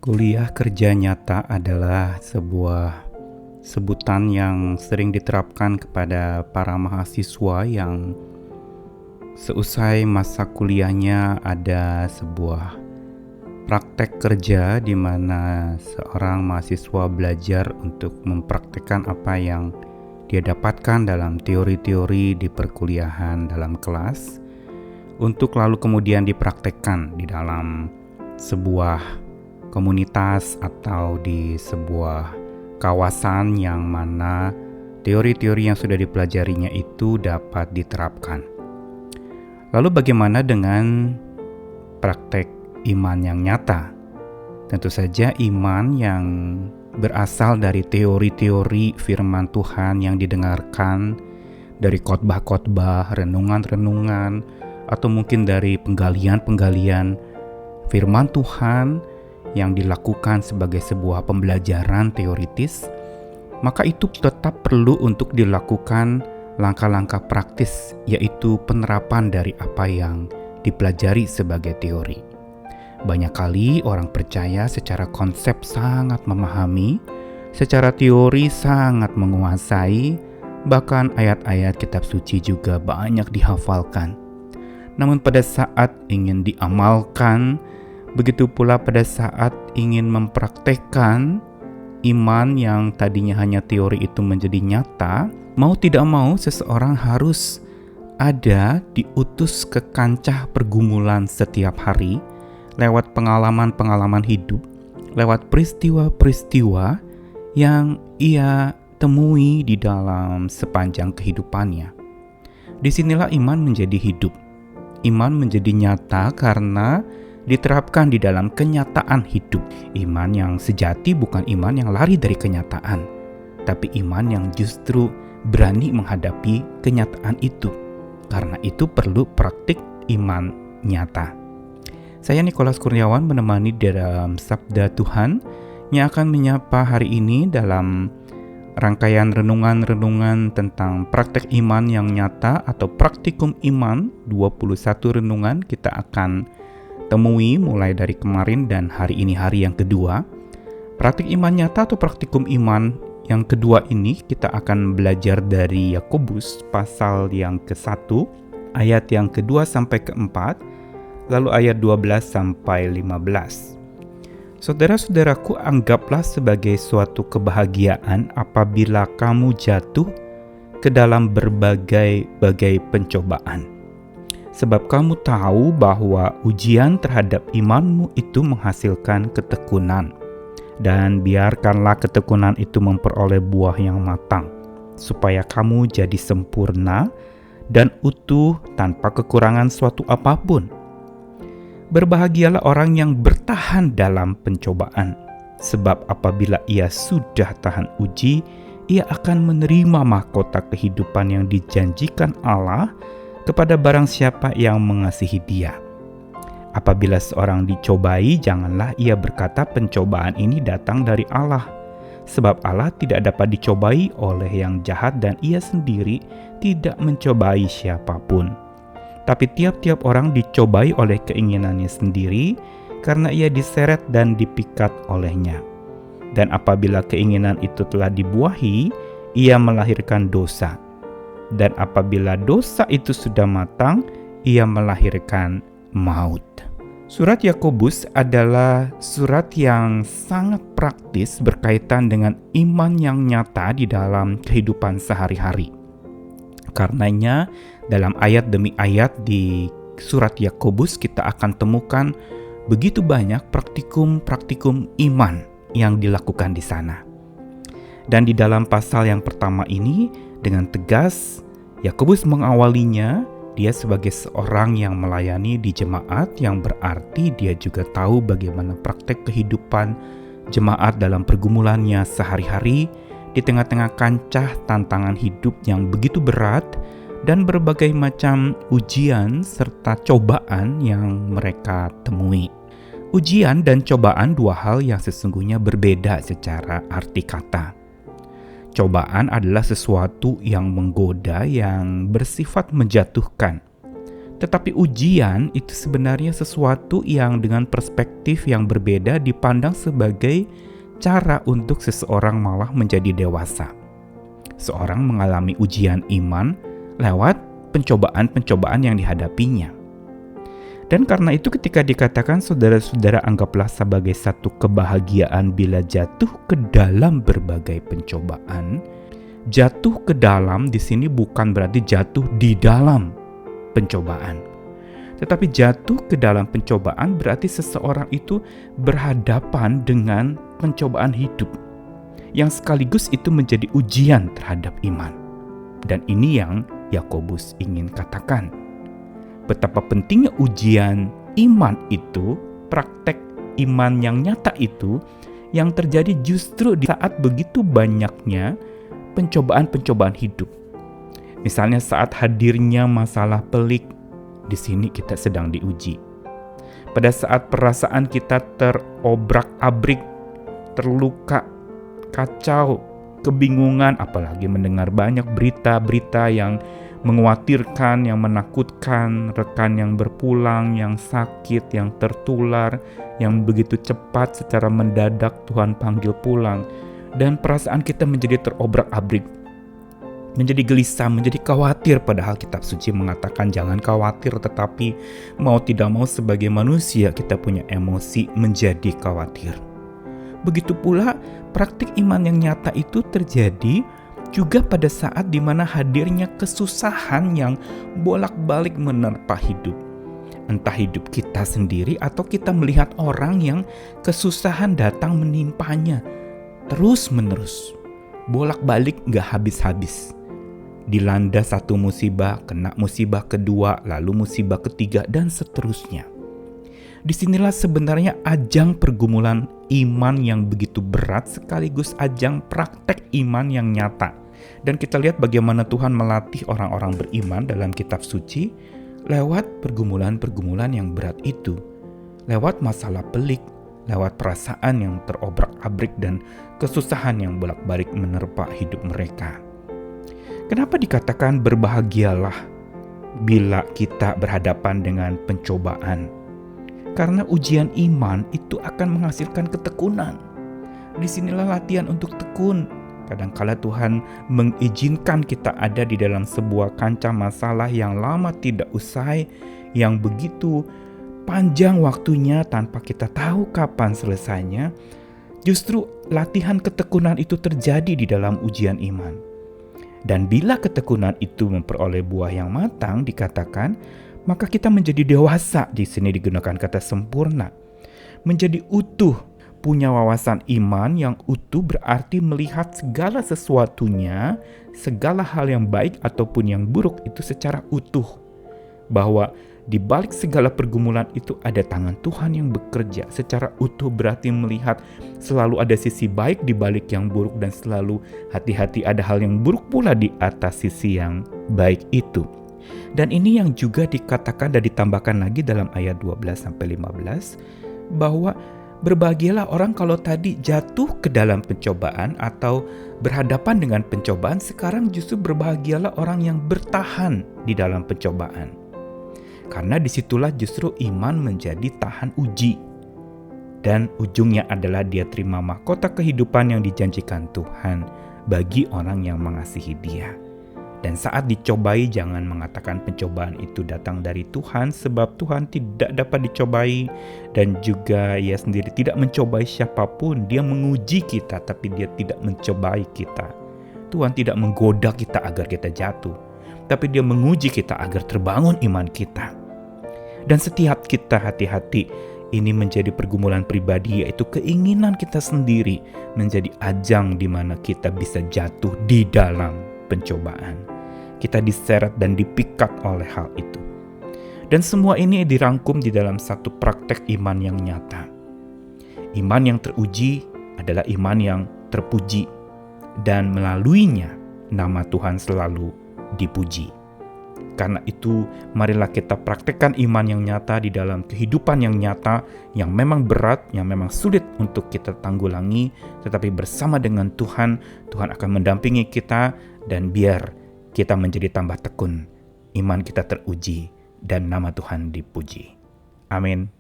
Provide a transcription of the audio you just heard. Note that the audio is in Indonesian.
Kuliah kerja nyata adalah sebuah sebutan yang sering diterapkan kepada para mahasiswa yang seusai masa kuliahnya ada sebuah praktek kerja di mana seorang mahasiswa belajar untuk mempraktekkan apa yang dia dapatkan dalam teori-teori di perkuliahan dalam kelas untuk lalu kemudian dipraktekkan di dalam sebuah komunitas atau di sebuah kawasan yang mana teori-teori yang sudah dipelajarinya itu dapat diterapkan. Lalu bagaimana dengan praktek iman yang nyata? Tentu saja iman yang berasal dari teori-teori firman Tuhan yang didengarkan dari khotbah-khotbah, renungan-renungan, atau mungkin dari penggalian-penggalian firman Tuhan yang dilakukan sebagai sebuah pembelajaran teoritis, maka itu tetap perlu untuk dilakukan langkah-langkah praktis, yaitu penerapan dari apa yang dipelajari sebagai teori. Banyak kali orang percaya secara konsep sangat memahami, secara teori sangat menguasai, bahkan ayat-ayat kitab suci juga banyak dihafalkan. Namun pada saat ingin diamalkan, begitu pula pada saat ingin mempraktekkan iman yang tadinya hanya teori itu menjadi nyata, mau tidak mau seseorang harus ada diutus ke kancah pergumulan setiap hari lewat pengalaman-pengalaman hidup, lewat peristiwa-peristiwa yang ia temui di dalam sepanjang kehidupannya. Disinilah iman menjadi hidup. Iman menjadi nyata karena diterapkan di dalam kenyataan hidup. Iman yang sejati bukan iman yang lari dari kenyataan, tapi iman yang justru berani menghadapi kenyataan itu. Karena itu perlu praktik iman nyata. Saya Nikolas Kurniawan menemani dalam Sabda Tuhan yang akan menyapa hari ini dalam rangkaian renungan-renungan tentang praktek iman yang nyata atau praktikum iman. 21 renungan kita akan temui mulai dari kemarin dan hari ini hari yang kedua. Praktik iman nyata atau praktikum iman yang kedua ini kita akan belajar dari Yakobus pasal yang ke-1 ayat yang kedua sampai ke-4, lalu ayat 12 sampai 15. Saudara-saudaraku, anggaplah sebagai suatu kebahagiaan apabila kamu jatuh ke dalam berbagai-bagai pencobaan. Sebab kamu tahu bahwa ujian terhadap imanmu itu menghasilkan ketekunan. Dan biarkanlah ketekunan itu memperoleh buah yang matang, supaya kamu jadi sempurna dan utuh tanpa kekurangan suatu apapun. Berbahagialah orang yang bertahan dalam pencobaan, sebab apabila ia sudah tahan uji, ia akan menerima mahkota kehidupan yang dijanjikan Allah kepada barang siapa yang mengasihi Dia. Apabila seorang dicobai, janganlah ia berkata pencobaan ini datang dari Allah, sebab Allah tidak dapat dicobai oleh yang jahat dan ia sendiri tidak mencobai siapapun. Tapi tiap-tiap orang dicobai oleh keinginannya sendiri, karena ia diseret dan dipikat olehnya. Dan apabila keinginan itu telah dibuahi, ia melahirkan dosa. Dan apabila dosa itu sudah matang, ia melahirkan maut. Surat Yakobus adalah surat yang sangat praktis berkaitan dengan iman yang nyata di dalam kehidupan sehari-hari. Karenanya, dalam ayat demi ayat di surat Yakobus kita akan temukan begitu banyak praktikum-praktikum iman yang dilakukan di sana. Dan di dalam pasal yang pertama ini, dengan tegas, Yakobus mengawalinya, dia sebagai seorang yang melayani di jemaat, yang berarti dia juga tahu bagaimana praktek kehidupan jemaat dalam pergumulannya sehari-hari di tengah-tengah kancah tantangan hidup yang begitu berat dan berbagai macam ujian serta cobaan yang mereka temui. Ujian dan cobaan dua hal yang sesungguhnya berbeda secara arti kata. Cobaan adalah sesuatu yang menggoda, yang bersifat menjatuhkan. Tetapi ujian itu sebenarnya sesuatu yang dengan perspektif yang berbeda dipandang sebagai cara untuk seseorang malah menjadi dewasa. Seorang mengalami ujian iman lewat pencobaan-pencobaan yang dihadapinya. Dan karena itu ketika dikatakan saudara-saudara anggaplah sebagai satu kebahagiaan bila jatuh ke dalam berbagai pencobaan, jatuh ke dalam di sini bukan berarti jatuh di dalam pencobaan. Tetapi jatuh ke dalam pencobaan berarti seseorang itu berhadapan dengan pencobaan hidup yang sekaligus itu menjadi ujian terhadap iman. Dan ini yang Yakobus ingin katakan. Betapa pentingnya ujian iman itu, praktek iman yang nyata itu yang terjadi justru di saat begitu banyaknya pencobaan-pencobaan hidup. Misalnya saat hadirnya masalah pelik, di sini kita sedang diuji. Pada saat perasaan kita terobrak-abrik, terluka, kacau, kebingungan, apalagi mendengar banyak berita-berita yang mengkhawatirkan, yang menakutkan, rekan yang berpulang, yang sakit, yang tertular, yang begitu cepat secara mendadak Tuhan panggil pulang. Dan perasaan kita menjadi terobrak-abrik, menjadi gelisah, menjadi khawatir, padahal kitab suci mengatakan jangan khawatir, tetapi mau tidak mau sebagai manusia kita punya emosi menjadi khawatir. Begitu pula praktik iman yang nyata itu terjadi juga pada saat dimana hadirnya kesusahan yang bolak-balik menerpa hidup. Entah hidup kita sendiri atau kita melihat orang yang kesusahan datang menimpanya terus-menerus, bolak-balik gak habis-habis. Dilanda satu musibah, kena musibah kedua, lalu musibah ketiga, dan seterusnya. Disinilah sebenarnya ajang pergumulan iman yang begitu berat sekaligus ajang praktek iman yang nyata. Dan kita lihat bagaimana Tuhan melatih orang-orang beriman dalam kitab suci lewat pergumulan-pergumulan yang berat itu. Lewat masalah pelik, lewat perasaan yang terobrak-abrik dan kesusahan yang bolak-balik menerpa hidup mereka. Kenapa dikatakan berbahagialah bila kita berhadapan dengan pencobaan? Karena ujian iman itu akan menghasilkan ketekunan. Disinilah latihan untuk tekun. Kadangkala Tuhan mengizinkan kita ada di dalam sebuah kancah masalah yang lama tidak usai, yang begitu panjang waktunya tanpa kita tahu kapan selesainya. Justru latihan ketekunan itu terjadi di dalam ujian iman. Dan bila ketekunan itu memperoleh buah yang matang, dikatakan, maka kita menjadi dewasa. Di sini digunakan kata sempurna. Menjadi utuh, punya wawasan iman yang utuh berarti melihat segala sesuatunya, segala hal yang baik ataupun yang buruk itu secara utuh. Bahwa di balik segala pergumulan itu ada tangan Tuhan yang bekerja secara utuh, berarti melihat selalu ada sisi baik di balik yang buruk dan selalu hati-hati ada hal yang buruk pula di atas sisi yang baik itu. Dan ini yang juga dikatakan dan ditambahkan lagi dalam ayat 12-15 bahwa berbahagialah orang kalau tadi jatuh ke dalam pencobaan atau berhadapan dengan pencobaan, sekarang justru berbahagialah orang yang bertahan di dalam pencobaan. Karena disitulah justru iman menjadi tahan uji. Dan ujungnya adalah dia terima mahkota kehidupan yang dijanjikan Tuhan bagi orang yang mengasihi Dia. Dan saat dicobai, jangan mengatakan pencobaan itu datang dari Tuhan, sebab Tuhan tidak dapat dicobai. Dan juga Ia sendiri tidak mencobai siapapun. Dia menguji kita, tapi Dia tidak mencobai kita. Tuhan tidak menggoda kita agar kita jatuh, tapi Dia menguji kita agar terbangun iman kita. Dan setiap kita hati-hati, ini menjadi pergumulan pribadi, yaitu keinginan kita sendiri menjadi ajang di mana kita bisa jatuh di dalam pencobaan. Kita diseret dan dipikat oleh hal itu. Dan semua ini dirangkum di dalam satu praktek iman yang nyata. Iman yang teruji adalah iman yang terpuji, dan melaluinya nama Tuhan selalu dipuji. Karena itu, marilah kita praktekkan iman yang nyata di dalam kehidupan yang nyata, yang memang berat, yang memang sulit untuk kita tanggulangi, tetapi bersama dengan Tuhan, Tuhan akan mendampingi kita, dan biar kita menjadi tambah tekun, iman kita teruji, dan nama Tuhan dipuji. Amin.